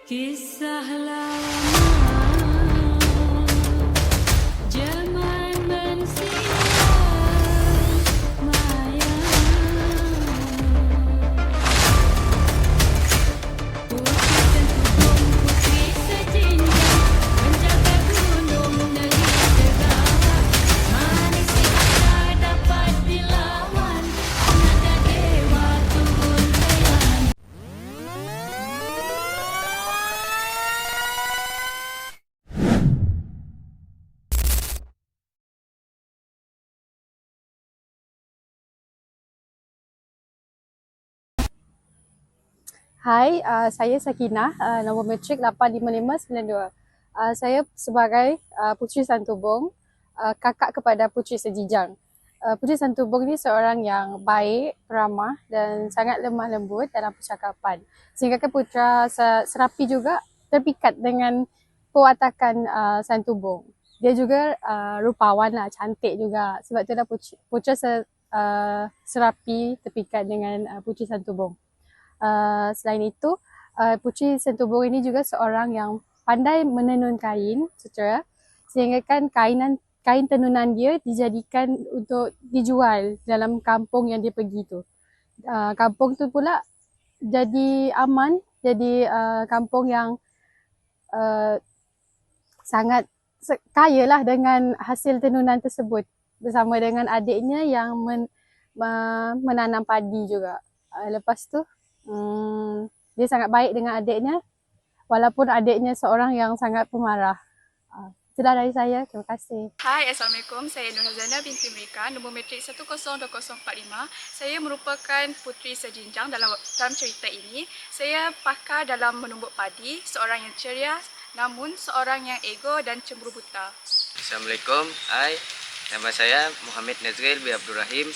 Kisah lama zaman mensilam maya, putri tentu putri sejinjang menjaga gunung negeri tegak, manis tidak dapat dilawan, nada dewa turun relang. Hai, saya Sakinah, nombor matrik 85592. Saya sebagai Puteri Santubong, kakak kepada Puteri Sejijang. Puteri Santubong ni seorang yang baik, ramah dan sangat lemah lembut dalam percakapan. Sehingga Putera Serapi juga terpikat dengan pewatakan Santubong. Dia juga rupawan lah, cantik juga. Sebab itulah Putera Serapi terpikat dengan Puteri Santubong. Selain itu, Puteri Santubong ini juga seorang yang pandai menenun kain sutera, sehingga kan kain tenunan dia dijadikan untuk dijual dalam kampung yang dia pergi tu. Kampung tu pula jadi aman, jadi kampung yang sangat kaya lah dengan hasil tenunan tersebut, bersama dengan adiknya yang menanam padi juga. Lepas tu dia sangat baik dengan adiknya, walaupun adiknya seorang yang sangat pemarah. Itulah dari saya. Terima kasih. Hai, Assalamualaikum. Saya Nur Hazana binti Mereka, nombor matrik 102045. Saya merupakan puteri sejinjang dalam cerita ini. Saya pakar dalam menumbuk padi, seorang yang ceria namun seorang yang ego dan cemburu buta. Assalamualaikum. Hai, nama saya Muhammad Nazril bin Abdul Rahim,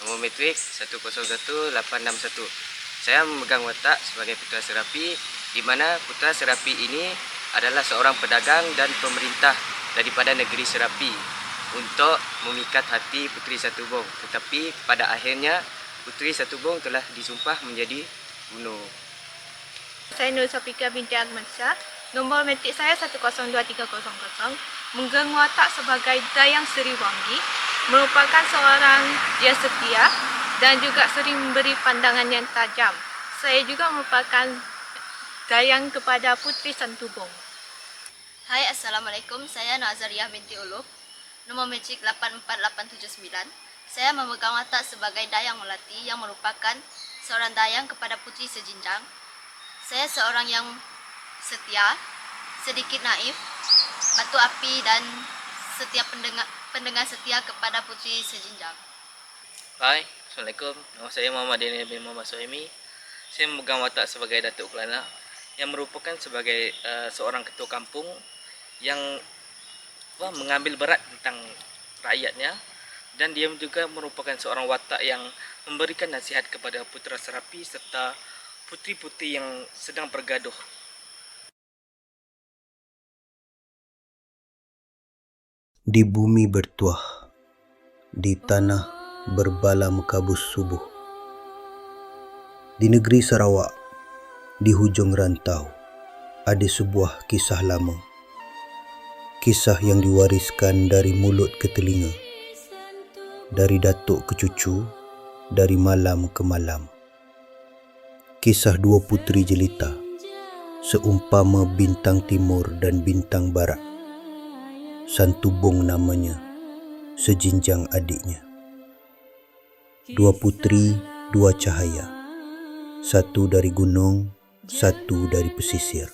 nombor matrik 101861. Saya memegang watak sebagai Putera Serapi, di mana Putera Serapi ini adalah seorang pedagang dan pemerintah daripada negeri Serapi untuk memikat hati Puteri Santubong. Tetapi pada akhirnya Puteri Santubong telah disumpah menjadi bunuh. Saya Nur Safika binti Azman Shah, nombor matrik saya 102300, memegang watak sebagai Dayang Seri Wangi, merupakan seorang yang setia dan juga sering memberi pandangan yang tajam. Saya juga merupakan dayang kepada Puteri Santubong. Hai, Assalamualaikum. Saya Nazariah binti Uluf, nombor matrik 84879. Saya memegang watak sebagai Dayang Melati yang merupakan seorang dayang kepada Puteri Sejinjang. Saya seorang yang setia, sedikit naif, batu api dan setiap pendengar setia kepada Puteri Sejinjang. Hai, Assalamualaikum. Nama saya Muhammad Daniel bin Muhammad Suhaimi. Saya memegang watak sebagai Datuk Kelana yang merupakan sebagai seorang ketua kampung yang mengambil berat tentang rakyatnya, dan dia juga merupakan seorang watak yang memberikan nasihat kepada Putera Serapi serta puteri-puteri yang sedang bergaduh. Di bumi bertuah, di tanah berbala mekabus subuh. Di negeri Sarawak, di hujung rantau, ada sebuah kisah lama. Kisah yang diwariskan dari mulut ke telinga, dari datuk ke cucu, dari malam ke malam. Kisah dua puteri jelita, seumpama bintang timur dan bintang barat. Santubong namanya, Sejinjang adiknya. Dua puteri, dua cahaya. Satu dari gunung, satu dari pesisir.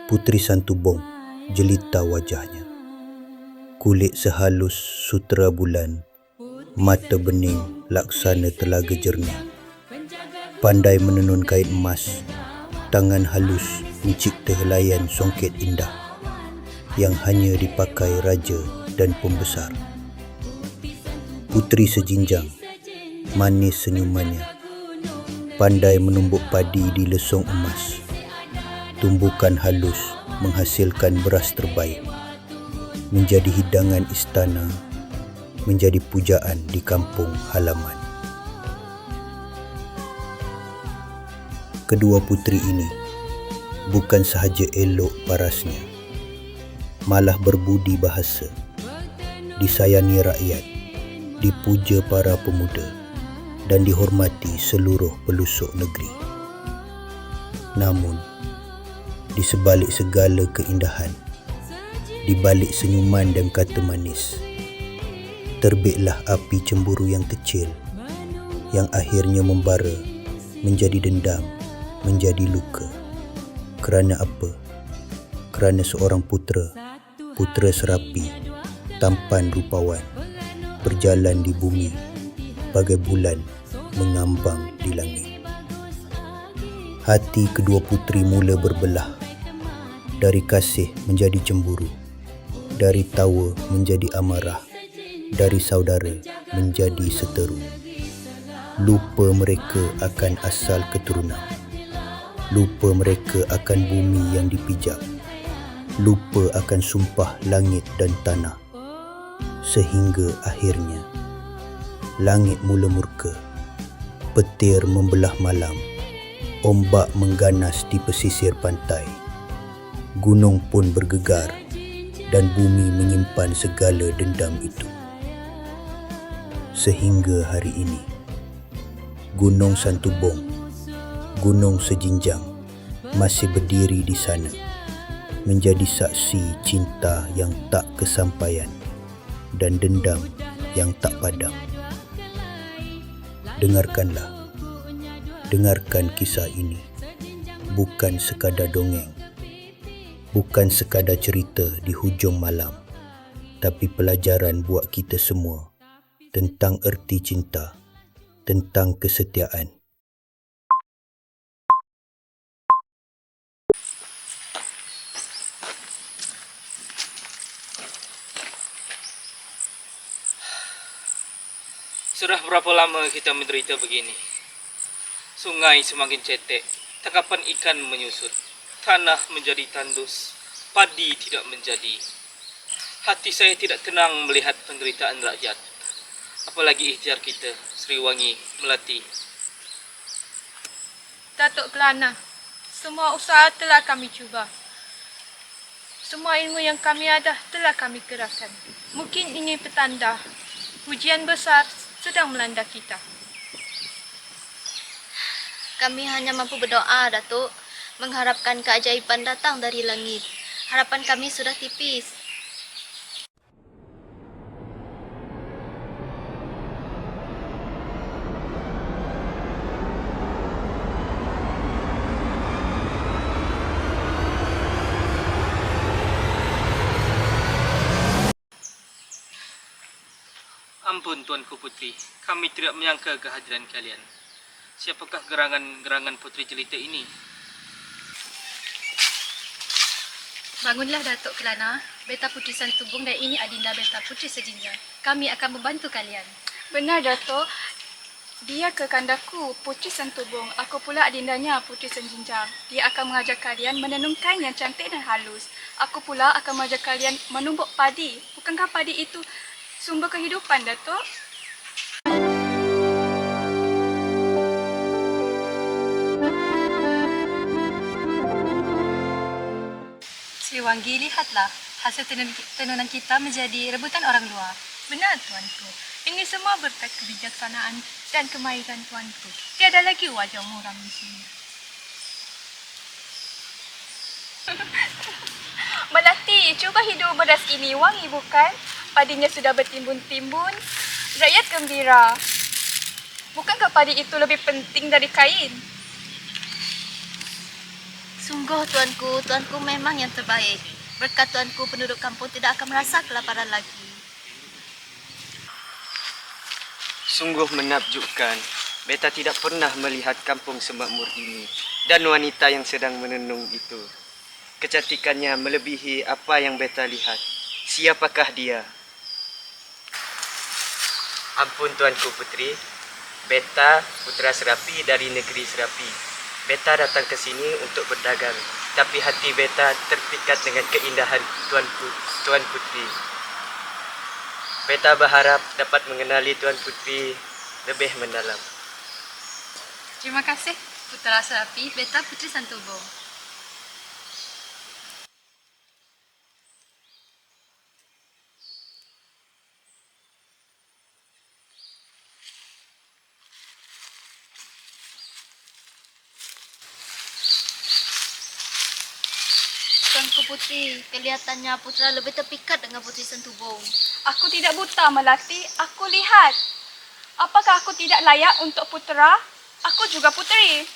Puteri Santubong, jelita wajahnya. Kulit sehalus sutera bulan, mata bening laksana telaga jernih. Pandai menenun kain emas, tangan halus mencipta helaian songket indah yang hanya dipakai raja dan pembesar. Puteri Sejinjang, manis senyumannya, pandai menumbuk padi di lesung emas. Tumbukan halus menghasilkan beras terbaik, menjadi hidangan istana, menjadi pujaan di kampung halaman. Kedua puteri ini bukan sahaja elok parasnya, malah berbudi bahasa, disayangi rakyat, dipuja para pemuda dan dihormati seluruh pelusuk negeri. Namun, di sebalik segala keindahan, di balik senyuman dan kata manis, terbitlah api cemburu yang kecil yang akhirnya membara menjadi dendam, menjadi luka. Kerana apa? Kerana seorang putera Serapi, tampan rupawan, berjalan di bumi bagai bulan mengambang di langit. Hati kedua puteri mula berbelah, dari kasih menjadi cemburu, dari tawa menjadi amarah, dari saudara menjadi seteru. Lupa mereka akan asal keturunan, lupa mereka akan bumi yang dipijak, lupa akan sumpah langit dan tanah. Sehingga akhirnya langit mula murka, petir membelah malam, ombak mengganas di pesisir pantai, gunung pun bergegar dan bumi menyimpan segala dendam itu. Sehingga hari ini, Gunung Santubong, gunung sejinjang, masih berdiri di sana, menjadi saksi cinta yang tak kesampaian dan dendam yang tak padam. Dengarkanlah, dengarkan kisah ini, bukan sekadar dongeng, bukan sekadar cerita di hujung malam, tapi pelajaran buat kita semua tentang erti cinta, tentang kesetiaan. Sudah berapa lama kita menderita begini? Sungai semakin cetek, tangkapan ikan menyusut, tanah menjadi tandus, padi tidak menjadi. Hati saya tidak tenang melihat penderitaan rakyat. Apalagi ikhtiar kita, Sriwangi, Melati. Datuk Kelana, semua usaha telah kami cuba. Semua ilmu yang kami ada telah kami kerahkan. Mungkin ini petanda ujian besar sedang melanda kita. Kami hanya mampu berdoa, Datuk, mengharapkan keajaiban datang dari langit. Harapan kami sudah tipis. Ampun Tuanku Putri, kami tidak menyangka kehadiran kalian. Siapakah gerangan-gerangan putri jelita ini? Bangunlah Datuk Kelana, Beta Putri Santubong dan ini Adinda Beta Putri Sejinjang. Kami akan membantu kalian. Benar, Datuk. Dia kekandaku, Putri Santubong. Aku pula adindanya, Putri Sejinjang. Dia akan mengajar kalian menenun kain yang cantik dan halus. Aku pula akan mengajar kalian menumbuk padi. Bukankah padi itu sumber kehidupan, Datuk? Sriwangi, lihatlah. Hasil tenunan kita menjadi rebutan orang luar. Benar, Tuanku. Ini semua berkat kebijaksanaan dan kemahiran Tuanku. Tiada lagi wajah muram di sini. Melati, cuba hidup beras ini wangi bukan? Padinya sudah bertimbun-timbun. Rakyat gembira. Bukankah padi itu lebih penting dari kain? Sungguh Tuanku memang yang terbaik. Berkat Tuanku, penduduk kampung tidak akan merasa kelaparan lagi. Sungguh menakjubkan. Beta tidak pernah melihat kampung semakmur ini dan wanita yang sedang menenung itu. Kecantikannya melebihi apa yang beta lihat. Siapakah dia? Ampun Tuanku Putri, Beta Putra Serapi dari negeri Serapi. Beta datang ke sini untuk berdagang, tapi hati Beta terpikat dengan keindahan Tuan Putri. Beta berharap dapat mengenali Tuan Putri lebih mendalam. Terima kasih, Putra Serapi, Beta Putri Santubong. Tuanku Putri, kelihatannya Putra lebih terpikat dengan Putri Sentubong. Aku tidak buta, Melati. Aku lihat. Apakah aku tidak layak untuk putera? Aku juga puteri.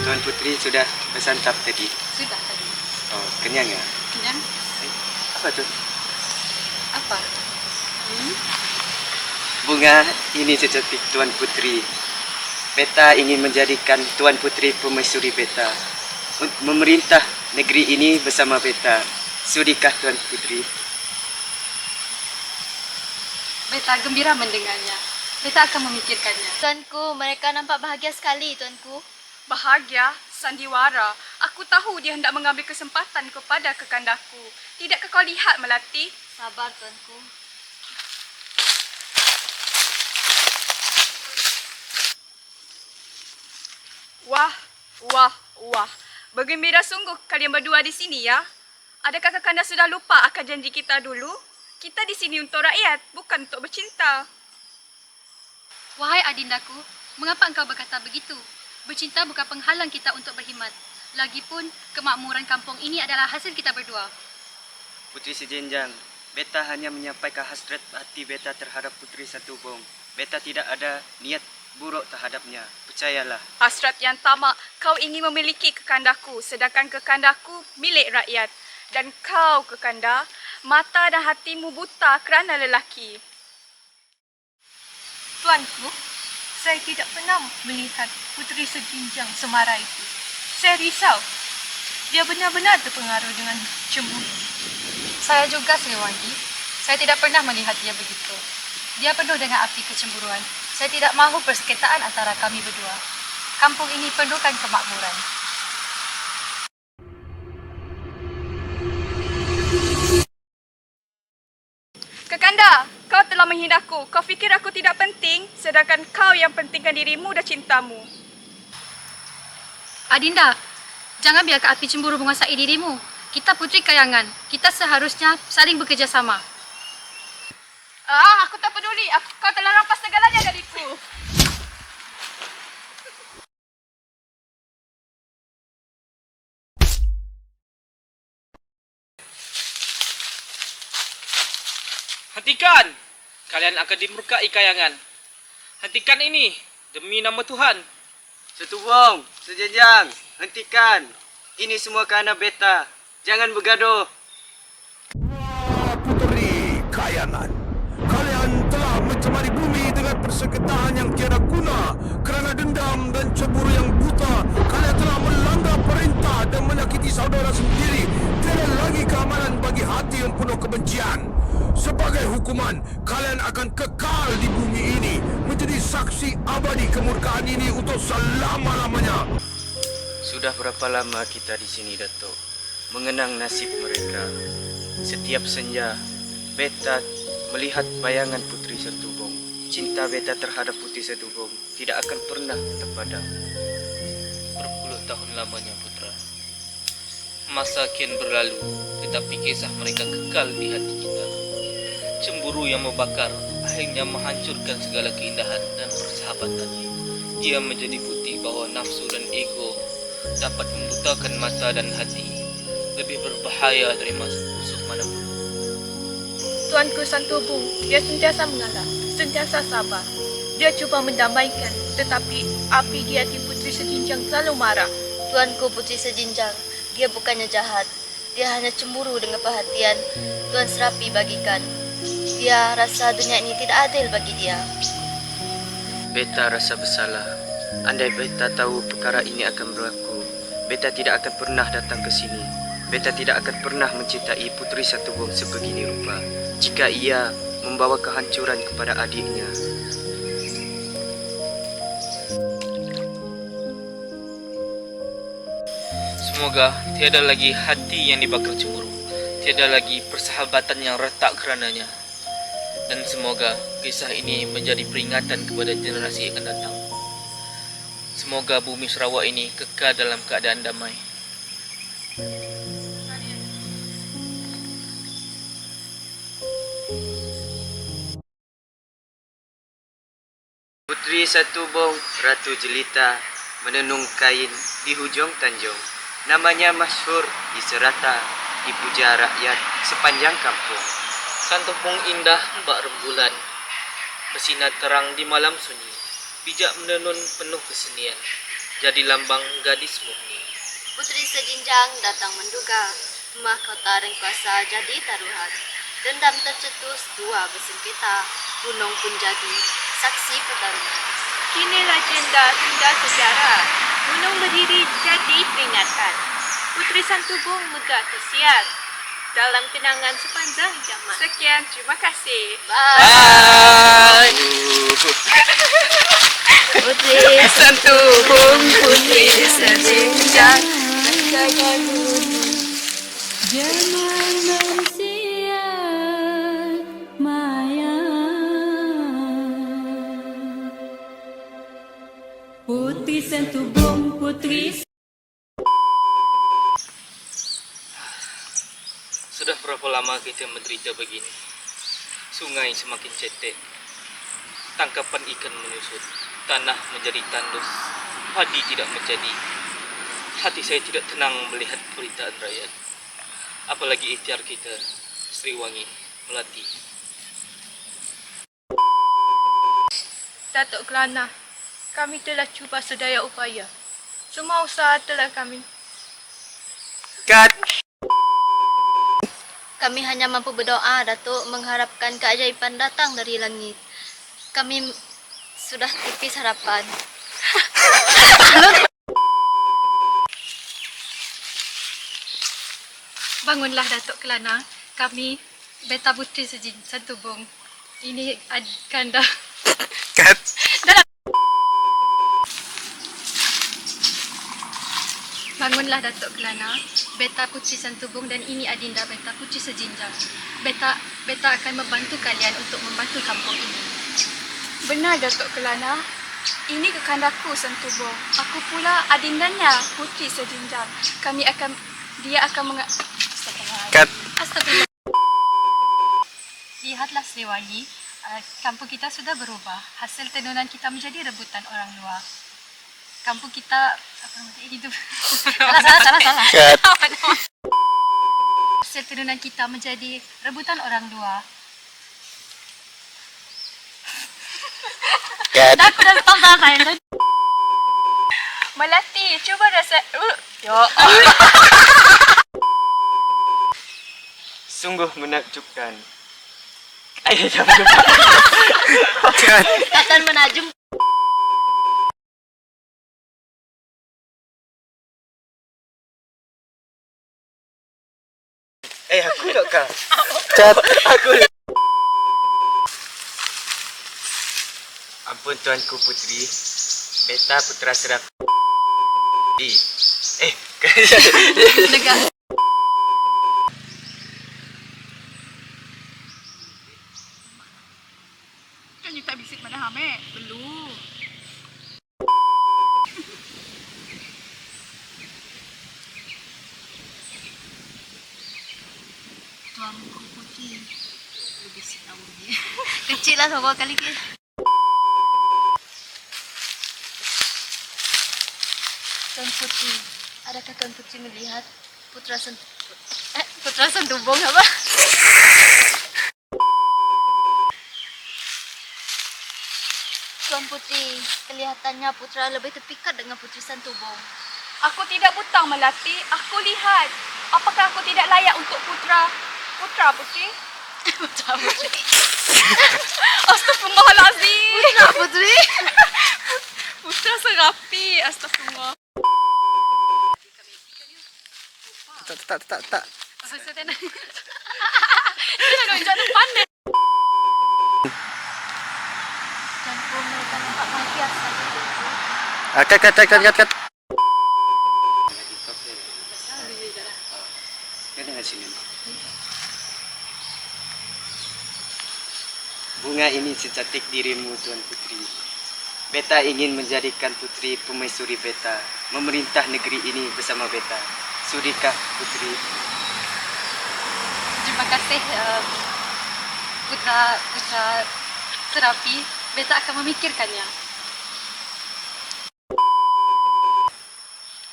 Tuan Putri sudah bersantap tadi. Sudah tadi. Oh, kenyang ya? Kenyang? Apa tu? Apa? Bunga ini secantik Tuan Putri. Beta ingin menjadikan Tuan Putri permaisuri Beta. Memerintah negeri ini bersama Beta. Sudikah Tuan Putri? Beta gembira mendengarnya. Beta akan memikirkannya. Tuanku, mereka nampak bahagia sekali, Tuanku. Bahagia, sandiwara. Aku tahu dia hendak mengambil kesempatan kepada kekandaku. Tidakkah kau lihat, Melati? Sabar, Tuanku. Wah, wah, wah. Bergembira sungguh kalian berdua di sini ya. Adakah kakanda sudah lupa akan janji kita dulu? Kita di sini untuk rakyat, bukan untuk bercinta. Wahai adindaku, mengapa engkau berkata begitu? Bercinta bukan penghalang kita untuk berkhidmat. Lagipun, kemakmuran kampung ini adalah hasil kita berdua. Putri sejenjang, Beta hanya menyampaikan hasrat hati Beta terhadap Putri Sentubong. Beta tidak ada niat buruk terhadapnya. Percayalah. Hasrat yang tamak, kau ingin memiliki kekandaku, sedangkan kekandaku milik rakyat. Dan kau, kekanda, mata dan hatimu buta kerana lelaki. Tuanku, saya tidak pernah melihat Putri Sejinjang semara itu. Saya risau. Dia benar-benar terpengaruh dengan cemburu. Saya juga, Sriwangi. Saya tidak pernah melihat dia begitu. Dia penuh dengan api kecemburuan. Saya tidak mahu persengketaan antara kami berdua. Kampung ini perlukan kemakmuran. Kekanda, kau telah menghinaku. Kau fikir aku tidak penting, sedangkan kau yang pentingkan dirimu dan cintamu. Adinda, jangan biarkan api cemburu menguasai dirimu. Kita putri kayangan. Kita seharusnya saling bekerjasama. Aku tak peduli. Kau telah rampas segalanya dariku. Hentikan! Kalian akan dimurkai kayangan. Hentikan ini demi nama Tuhan. Sentubong, sejenjang, hentikan. Ini semua kerana Beta. Jangan bergaduh. Puteri kayangan, kalian telah mencemari bumi dengan persengketaan yang tiada guna. Kerana dendam dan cemburu yang buta, kalian telah melanggar perintah dan menyakiti saudara sendiri. Tiada lagi keamanan bagi hati yang penuh kebencian. Sebagai hukuman, kalian akan kekal di bumi ini, menjadi saksi abadi kemurkaan ini untuk selama-lamanya. Sudah berapa lama kita di sini, Datuk? Mengenang nasib mereka. Setiap senja, Beta melihat bayangan Putri Sentubong. Cinta Beta terhadap Putri Sentubong tidak akan pernah terpadam. Berpuluh tahun lamanya, Putra. Masa kian berlalu, tetapi kisah mereka kekal di hati kita. Cemburu yang membakar akhirnya menghancurkan segala keindahan dan persahabatan. Ia menjadi bukti bahwa nafsu dan ego dapat membutakan mata dan hati, lebih berbahaya dari musuh manapun. Tuanku Santubong, dia sentiasa mengalah, sentiasa sabar. Dia cuba mendamaikan, tetapi api di hati Putri Sejinjang selalu marah. Tuanku Putri Sejinjang, dia bukannya jahat. Dia hanya cemburu dengan perhatian Tuan Serapi bagikan. Dia rasa dunia ini tidak adil bagi dia. Beta rasa bersalah. Andai beta tahu perkara ini akan berlaku, beta tidak akan pernah datang ke sini. Beta tidak akan pernah mencintai Putri Santubong sebegini rupa jika ia membawa kehancuran kepada adiknya. Semoga tiada lagi hati yang dibakar cemburu, tiada lagi persahabatan yang retak kerananya. Dan semoga kisah ini menjadi peringatan kepada generasi yang akan datang. Semoga bumi Sarawak ini kekal dalam keadaan damai. Putri Santubong, Ratu Jelita, menenung kain di hujung tanjung. Namanya masyhur di serata, dipuja rakyat sepanjang kampung. Santubong indah mbak rembulan, bersinar terang di malam sunyi, bijak menenun penuh kesenian, jadi lambang gadis murni. Putri Sejinjang datang menduga, mahkota dan kuasa jadi taruhan. Dendam tercetus, dua bersengketa, gunung pun jadi saksi pertarungan. Kini legenda tinggal sejarah, gunung berdiri jadi peringatan. Putri Santubong megah tersiar dalam kenangan sepanjang zaman. Sekian, terima kasih. Bye. Putri Santubong, Putri Sejinjang, menjaga Jamal manusia maya. Putri Santubong, Putri. Sudah berapa lama kita menderita begini? Sungai semakin cetek, tangkapan ikan menyusut, tanah menjadi tandus, padi tidak menjadi. Hati saya tidak tenang melihat penderitaan rakyat. Apalagi ikhtiar kita, Sriwangi, Melati. Datuk Kelana, kami telah cuba sedaya upaya. Semua usaha telah kami. Kami hanya mampu berdoa, Datuk, mengharapkan keajaiban datang dari langit. Kami sudah tipis harapan. Bangunlah Datuk Kelana, kami Beta Putri Santubong. Ini Kanda. Bangunlah Datuk Kelana, Beta Putri Santubong dan ini Adinda Beta Putri Sejinjang. Beta akan membantu kalian untuk membantu kampung ini. Benar, Datuk Kelana. Ini kekandaku Santubong. Aku pula adindanya Putri Sejinjang. Dia akan Astagfirullah. Lihatlah Sriwangi, kampung kita sudah berubah. Hasil tenunan kita menjadi rebutan orang luar. Kampung kita itu salah. Hasil tenunan kita menjadi rebutan orang luar. Dah aku dah tahan. Melati, cuba rasa. Ya. Sungguh menakjubkan. Ayah jangan lupa. Akan menajum. Aku tak kah? Aku. Ampun Tuanku Putri, Beta Putra Serapi. Lega. Kan you tak bisik pada Hamid. Belum. Suamiku Putri lebih tahu dia. Kecil lah sama kali ke. Tuan Putri, adakah Tuan Putri melihat Putra Santubong apa? Tuan Putri, kelihatannya Putra lebih terpikat dengan Putri Santubong. Aku tidak butang Melati. Aku lihat. Apakah aku tidak layak untuk putra Putri? Putra Putri. Astaghfirullahalazim. Putra Putri. Putra Serapi. Astagfirullah. Tak. Saya nak jangan pandai. Jangan mereka nampak mahias saja. Kat. Bunga ini secantik dirimu, Tuan Putri. Beta ingin menjadikan Putri Permaisuri Beta, memerintah negeri ini bersama Beta. Sudikah, Putri? Terima kasih Putra Serapi. Beta akan memikirkannya.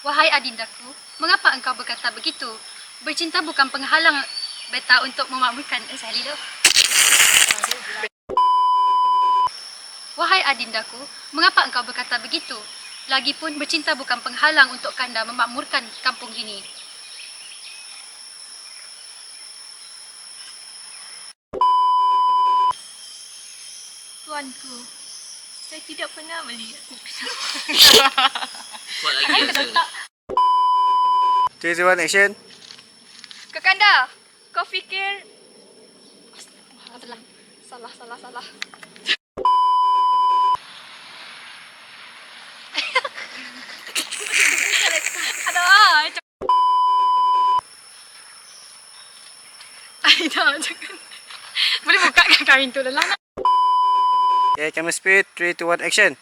Wahai adindaku, mengapa engkau berkata begitu? Bercinta bukan penghalang Beta untuk memakmurkan Sahlido. Wahai adindaku, mengapa engkau berkata begitu? Lagipun bercinta bukan penghalang untuk kanda memakmurkan kampung ini. Tuanku, saya tidak pernah melihat. Buat lagi Hazel. 3, 2, 1, action. Kakanda, kau fikir... Salah. Aida, jangan. Boleh buka kan kain tu lelah. Okay, camera speed. 3, 2, 1, action.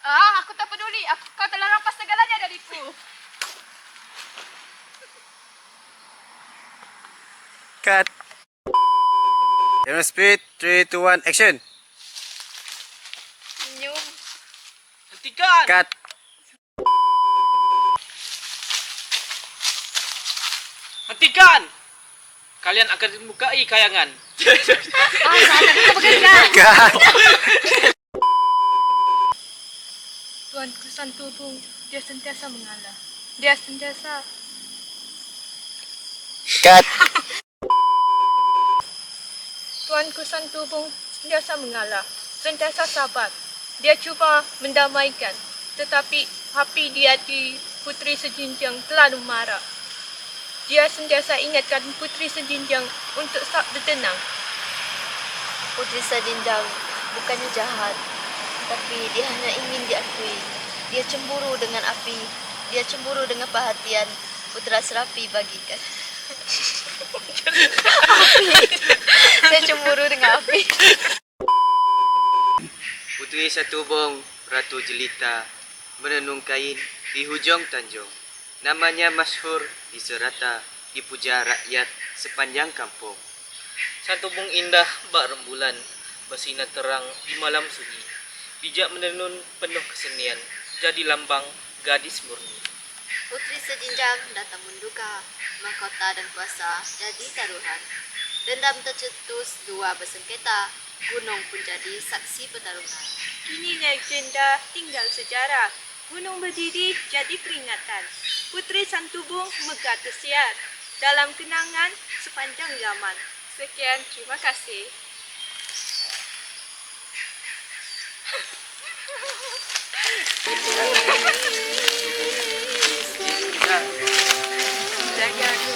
Aku tak peduli. Kau telah rampas segalanya dariku. Cut. Camera speed. 3, 2, 1, action. Senyum. Hentikan. Cut. Hentikan. Kalian akan dibukai kayangan. Cut. Tuanku Santubong, dia sentiasa mengalah. Dia sentiasa... Cut. Tuanku Santubong sentiasa mengalah, sentiasa sabar. Dia cuba mendamaikan, tetapi api di hati Putri Sejinjang terlalu marah. Dia sentiasa ingatkan Putri Sejinjang untuk tak bertenang. Putri Sejinjang bukannya jahat, tapi dia hanya ingin diakui. Dia cemburu dengan api. Dia cemburu dengan perhatian Putra Serapi bagikan. Dia cemburu dengan api. Putri Santubong, Ratu Jelita, menenun kain di hujung tanjung. Namanya masyhur di serata, dipuja rakyat sepanjang kampung. Santubong indah bak rembulan, bersinar terang di malam sunyi. Bijak menenun penuh kesenian, jadi lambang gadis murni. Putri Sejinjang datang menduga, mahkota dan kuasa jadi taruhan. Dendam tercetus, dua bersengketa, gunung pun jadi saksi pertarungan. Kini legenda tinggal sejarah. Gunung berdiri jadi peringatan. Putri Santubong megah tersiar dalam kenangan sepanjang zaman. Sekian, terima kasih. Jaga aku.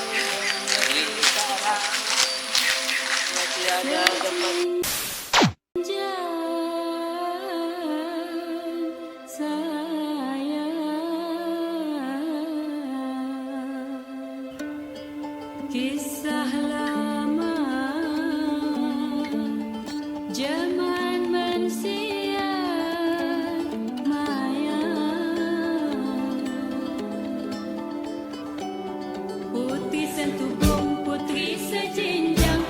Kisah lama zaman manusia maya. Putri Santubong, putri sejenjang.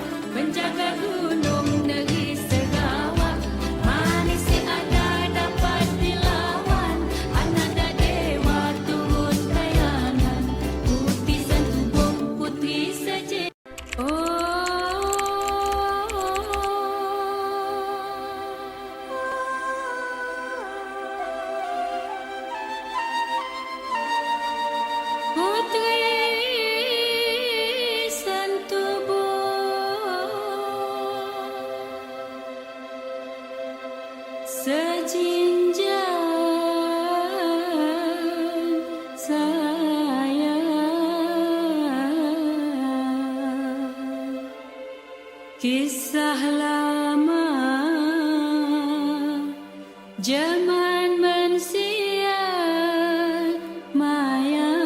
Kisah lama zaman mensia maya.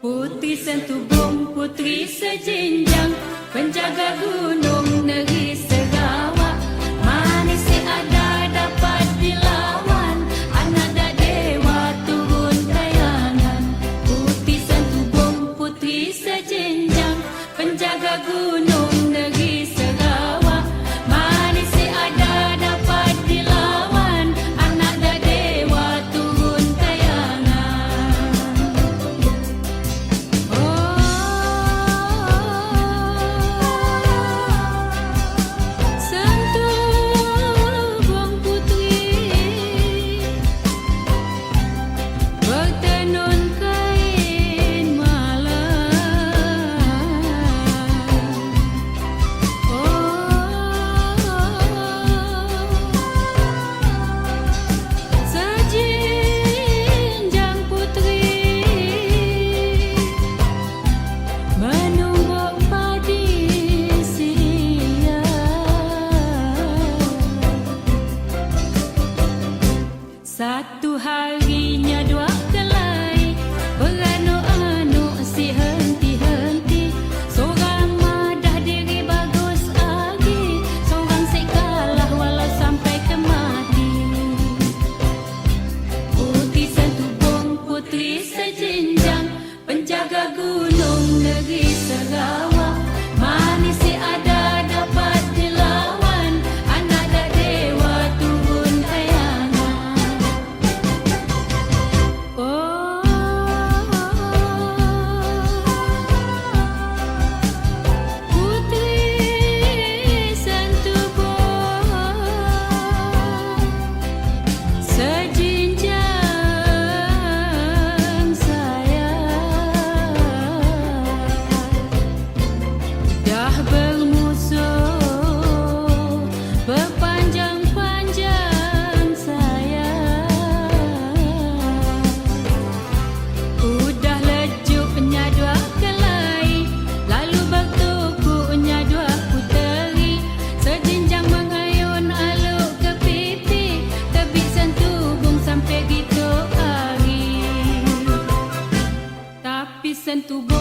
Putri sentubung, putri sejinjang, penjaga gunung negeri Sarawak. Manis si ada dapat dilawan, anak dak dewa turun kayangan. Putri sentubung, putri sejinjang, penjaga gunung negeri Sarawak. Manis si ada dapat dilawan, anak dak dewa turun kayangan. Sentubung putri bertenun kain malam. Sejinjang putri menumbuk padi sia. Satu harinya dua kelai, beranu-anu si henti-henti. Seorang madah diri bagus lagi, seorang si kalah walau sampai ke mati. Putri sentubung, putri sejinjang, penjaga gunung negeri Sarawak. Manis si ada dapat dilawan, anak dak dewa turun kayangan. Putri sentubung sejinjang saya, dah bermusuh berpanjang-panjang saya. Udah lejuknya dua kelai, lalu bertukuknya dua puteri. Sejinjang mengayun aluk ke pipi, tebik sentubung sampai gitu hari. Tapi sentubung